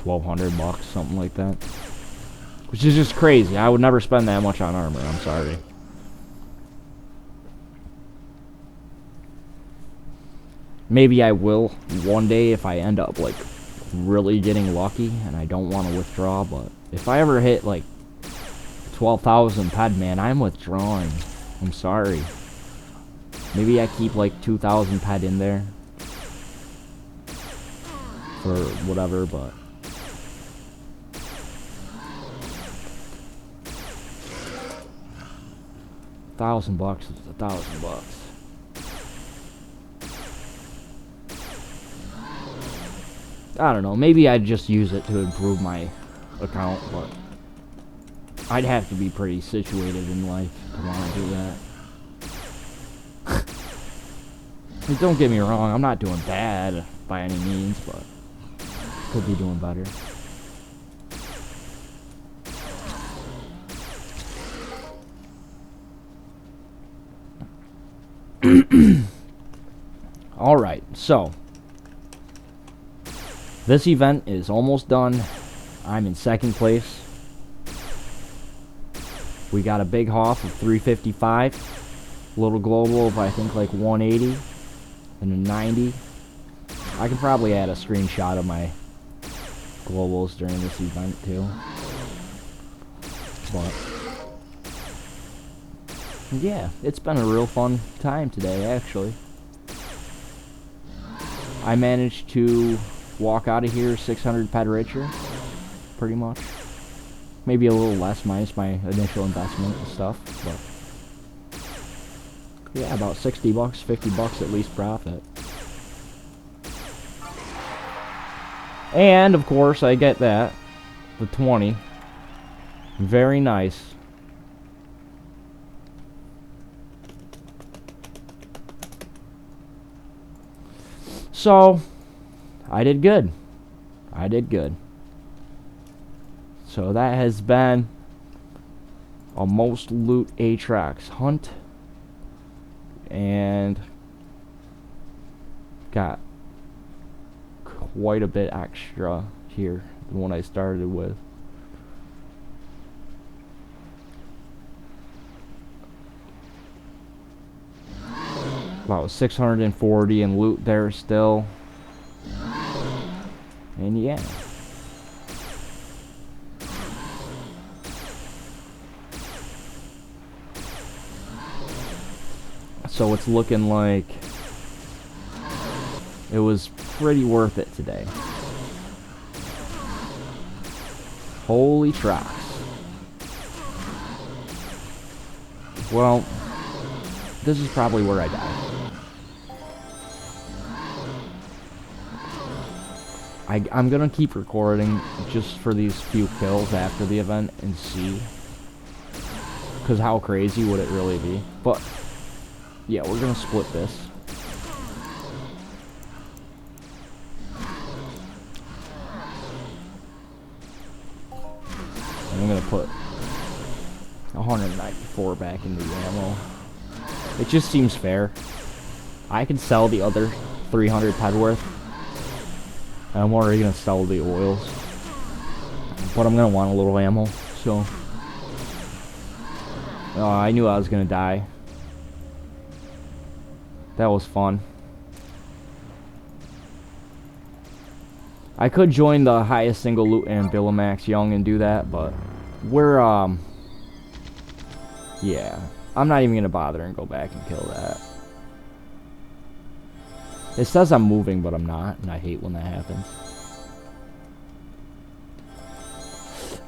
1,200 bucks, something like that. Which is just crazy. I would never spend that much on armor, I'm sorry. Maybe I will one day if I end up, like, really getting lucky and I don't want to withdraw, but if I ever hit, like, 12,000 ped, man, I'm withdrawing. I'm sorry. Maybe I keep, like, 2,000 ped in there for whatever, but $1,000 is $1,000. I don't know, maybe I'd just use it to improve my account, but I'd have to be pretty situated in life to want to do that. Don't get me wrong, I'm not doing bad by any means, but could be doing better. Alright, so this event is almost done. I'm in 2nd place. We got a big HOF of 355. Little global of, I think, like 180 and a 90. I can probably add a screenshot of my globals during this event too. But yeah, it's been a real fun time today, actually. I managed to walk out of here 600 ped richer, pretty much. Maybe a little less minus my initial investment and stuff, but yeah, about 60 bucks, 50 bucks at least profit. And of course I get that, the 20. Very nice. So, I did good. I did good. So that has been a most loot Atrax hunt. And got quite a bit extra here than what I started with. About 640 in loot there still. And yeah. So it's looking like it was pretty worth it today. Holy tracks. Well, this is probably where I die. I'm gonna keep recording just for these few kills after the event and see. Because how crazy would it really be? But, yeah, we're gonna split this. And I'm gonna put 194 back into the ammo. It just seems fair. I can sell the other 300 Pedworth. And I'm already gonna sell the oils. But I'm gonna want a little ammo, so. I knew I was gonna die. That was fun. I could join the highest single loot and Billimax Young and do that, but we're, yeah. I'm not even gonna bother and go back and kill that. It says I'm moving, but I'm not, and I hate when that happens.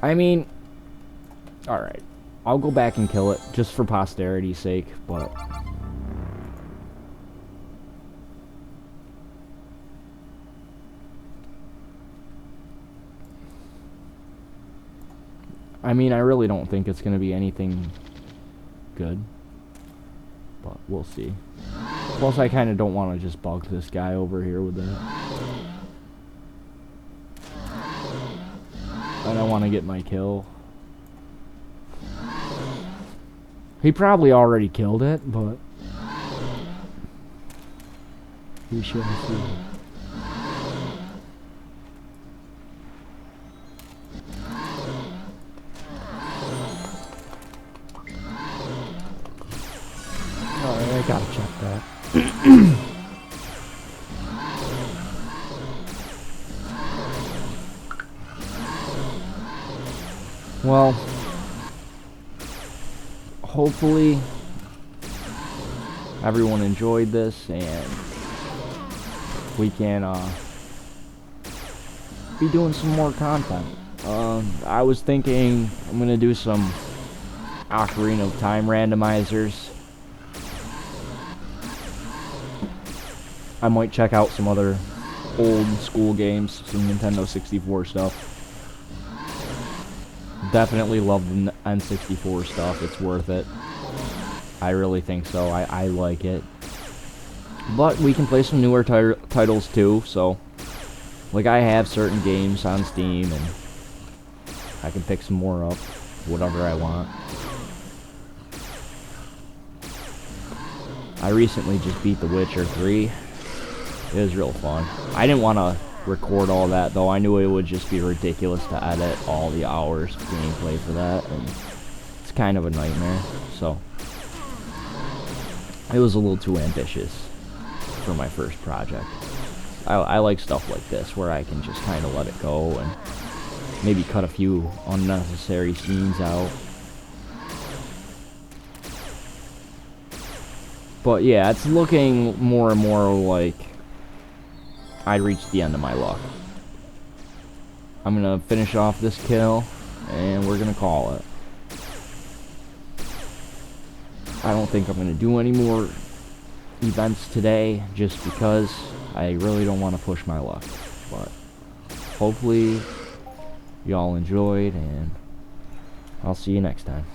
I mean, alright. I'll go back and kill it, just for posterity's sake, but... I mean, I really don't think it's gonna be anything good. But we'll see. Plus, I kind of don't want to just bug this guy over here with that. And I want to get my kill. He probably already killed it, but... we should see. Alright, I gotta check that. Well, hopefully everyone enjoyed this and we can be doing some more content. I was thinking I'm gonna do some Ocarina of Time randomizers. I might check out some other old school games, some Nintendo 64 stuff. Definitely love the N64 stuff. It's worth it. I really think so. I like it. But we can play some newer titles too, so... like, I have certain games on Steam, and I can pick some more up. Whatever I want. I recently just beat The Witcher 3. It was real fun. I didn't want to record all that, though. I knew it would just be ridiculous to edit all the hours of gameplay for that, and it's kind of a nightmare, so it was a little too ambitious for my first project. I like stuff like this, where I can just kind of let it go, and maybe cut a few unnecessary scenes out. But yeah, it's looking more and more like I reached the end of my luck. I'm gonna finish off this kill, and we're gonna call it. I don't think I'm gonna do any more events today, just because I really don't want to push my luck. But hopefully y'all enjoyed, and I'll see you next time.